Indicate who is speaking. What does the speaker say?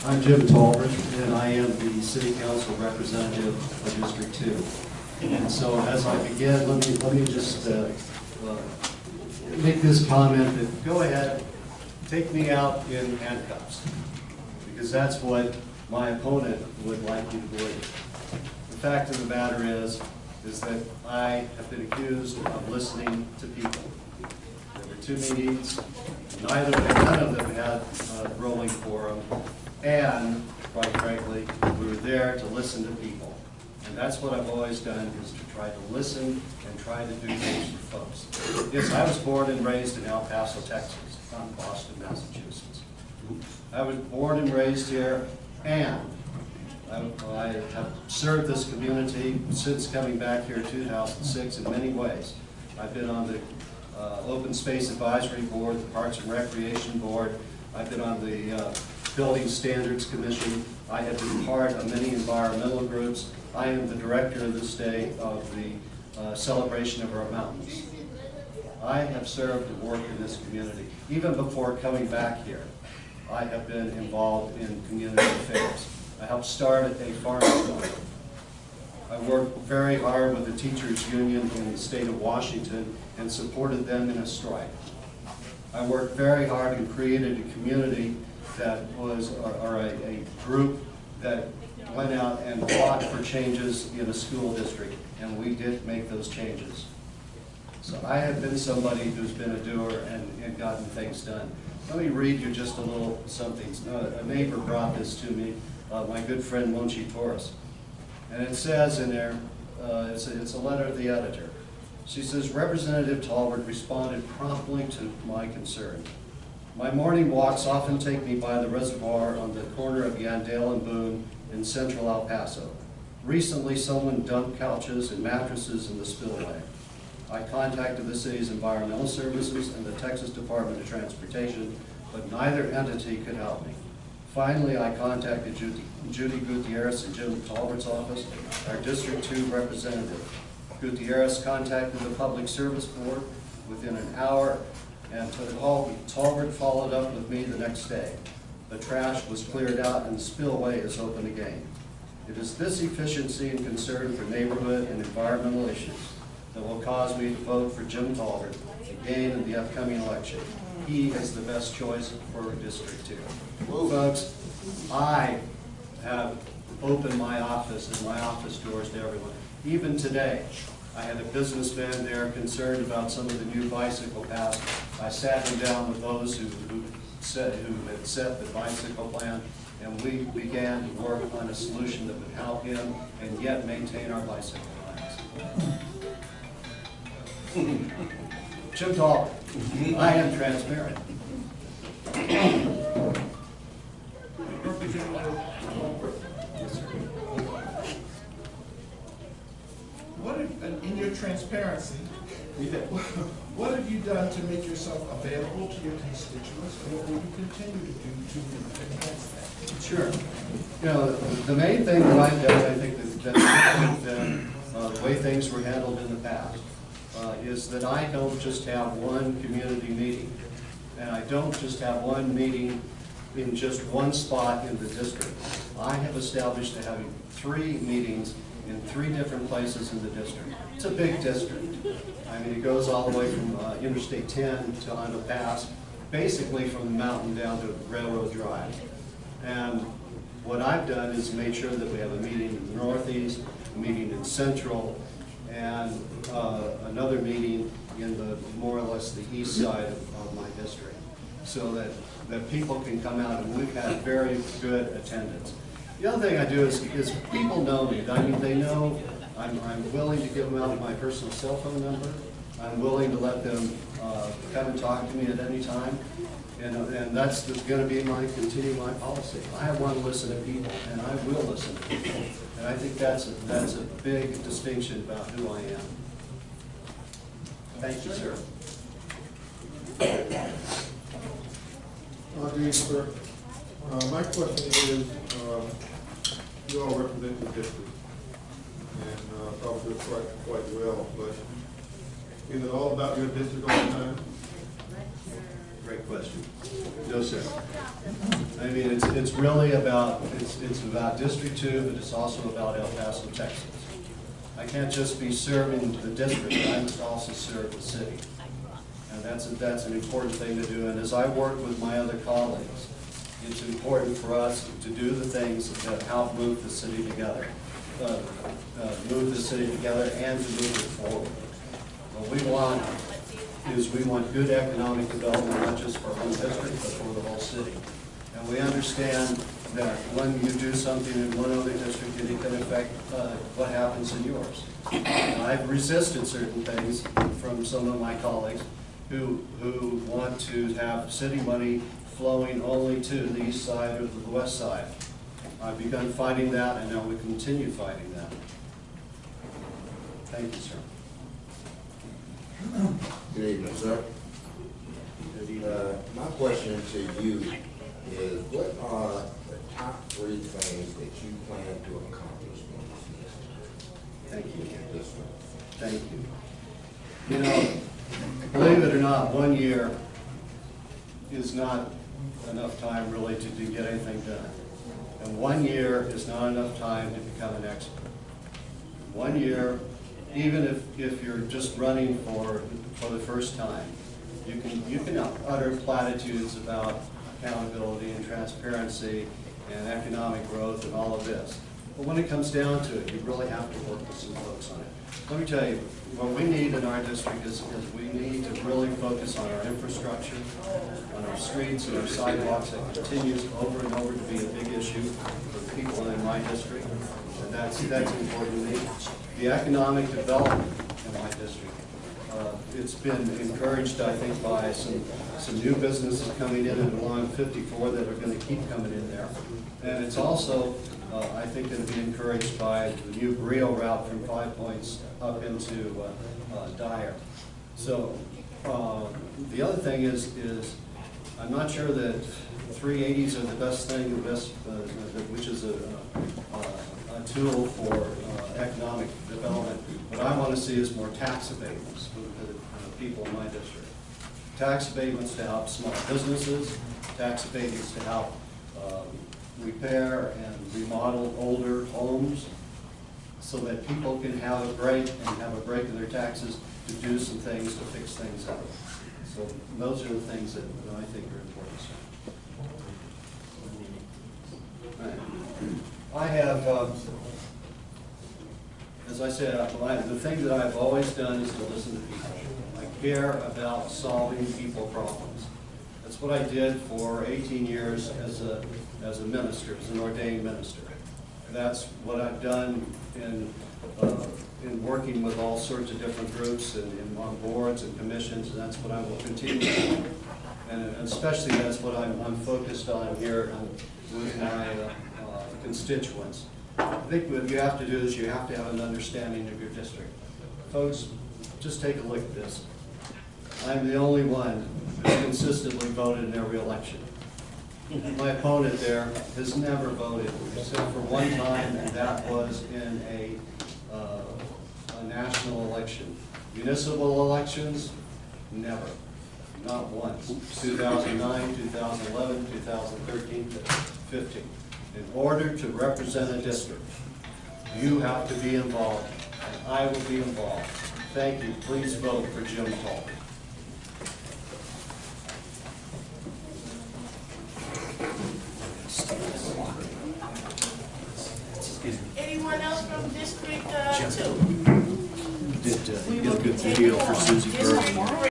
Speaker 1: I'm Jim Tolbert, and I am the City Council representative for District 2. And so as I begin, let me just make this comment that go ahead, take me out in handcuffs, because that's what my opponent would like you to believe. The fact of the matter is that I have been accused of listening to people. There were 2 meetings, none of them had a rolling quorum, and quite frankly, we were there to listen to people. And that's what I've always done, is to try to listen and try to do things for folks. Yes, I was born and raised in El Paso, Texas, not Boston, Massachusetts. I was born and raised here, and I have served this community since coming back here in 2006 in many ways. I've been on the Open Space Advisory Board, the Parks and Recreation Board. I've been on the Building Standards Commission. I have been part of many environmental groups. I am the director of this day of the celebration of our mountains. I have served and worked in this community. Even before coming back here, I have been involved in community affairs. I helped start a farmers market. I worked very hard with the teachers union in the state of Washington and supported them in a strike. I worked very hard and created a community that was, or a group that went out and fought for changes in a school district, and we did make those changes. So I have been somebody who's been a doer and gotten things done. Let me read you just a little something. A neighbor brought this to me, my good friend Monchi Torres. And it says in there, it's a letter to the editor. She says, Representative Tolbert responded promptly to my concern. My morning walks often take me by the reservoir on the corner of Yandale and Boone in central El Paso. Recently, someone dumped couches and mattresses in the spillway. I contacted the city's environmental services and the Texas Department of Transportation, but neither entity could help me. Finally, I contacted Judy Gutierrez in Jim Tolbert's office, our District 2 representative. Gutierrez contacted the Public Service Board within an hour, and Tolbert followed up with me the next day. The trash was cleared out and the spillway is open again. It is this efficiency and concern for neighborhood and environmental issues that will cause me to vote for Jim Tolbert again in the upcoming election. He is the best choice for District 2. Folks, I have opened my office and my office doors to everyone. Even today, I had a businessman there concerned about some of the new bicycle paths. I sat him down with those who had set the bicycle plan, and we began to work on a solution that would help him and yet maintain our bicycle plans. Jim Tolbert, I am transparent.
Speaker 2: In your transparency, what have you done to make yourself available to your constituents, and what will you continue to do to enhance that?
Speaker 1: Sure. You know, the main thing that I've done, I think that's different than the way things were handled in the past, is that I don't just have one community meeting, and I don't just have one meeting in just one spot in the district. I have established to having 3 meetings in 3 different places in the district. It's a big district. I mean, it goes all the way from Interstate 10 to Hondo Pass, basically from the mountain down to Railroad Drive. And what I've done is made sure that we have a meeting in the Northeast, a meeting in Central, and another meeting in the more or less the east side of my district, so that people can come out, and we've had very good attendance. The other thing I do is people know me. I mean, they know I'm willing to give them out my personal cell phone number. I'm willing to let them come and talk to me at any time. And that's going to be continue my policy. I want to listen to people, and I will listen to people. And I think that's a big distinction about who I am. Thank you, sir.
Speaker 3: Dean, sir, my question is, you all represent the district, and probably do quite well, but is it all about your district all the time?
Speaker 1: Great question. No, sir. I mean, it's really about, it's about District 2, but it's also about El Paso, Texas. I can't just be serving the district, I must also serve the city. And that's an important thing to do. And as I work with my other colleagues, it's important for us to do the things that help move the city together. Move the city together and to move it forward. What we want is we want good economic development, not just for our own district, but for the whole city. And we understand that when you do something in one other district, it can affect what happens in yours. And I've resisted certain things from some of my colleagues who want to have city money flowing only to the east side or the west side. I've begun fighting that, and now we continue fighting that. Thank you, sir.
Speaker 4: Good evening, sir. My question to you is, what are the top 3 things that you plan to accomplish in this
Speaker 1: Thank you.
Speaker 4: This one?
Speaker 1: Thank you. You know, believe it or not, 1 year is not enough time really to get anything done. And 1 year is not enough time to become an expert. 1 year, even if you're just running for the first time, you can utter platitudes about accountability and transparency and economic growth and all of this. But when it comes down to it, you really have to work with some folks on it. Let me tell you, what we need in our district is we need to really focus on our infrastructure, on our streets and our sidewalks. That continues over and over to be a big issue for people in my district, and that's important to me. The economic development in my district, it's been encouraged, I think, by some new businesses coming in along 54 that are going to keep coming in there. And it's also, I think, going to be encouraged by the new Brio route from 5 Points up into Dyer. So the other thing is I'm not sure that 380s are the best thing, which is a tool for economic development. What I want to see is more tax abatements for the people in my district. Tax abatements to help small businesses, tax abatements to help repair and remodel older homes so that people can have a break in their taxes to do some things to fix things up. So those are the things that I think are important. I have, as I said, the thing that I've always done is to listen to people. I care about solving people problems. That's what I did for 18 years as a minister, as an ordained minister. That's what I've done in working with all sorts of different groups and on boards and commissions, and that's what I will continue to do. And especially that's what I'm focused on here with my constituents. I think what you have to do is you have to have an understanding of your district. Folks, just take a look at this. I'm the only one who's consistently voted in every election. My opponent there has never voted, except for one time, and that was in a national election. Municipal elections, never. Not once. 2009, 2011, 2013, 15. In order to represent a district, you have to be involved, and I will be involved. Thank you. Please vote for Jim Tolbert.
Speaker 5: Anyone else from District 2?
Speaker 1: Did get a good deal for Susie Burke.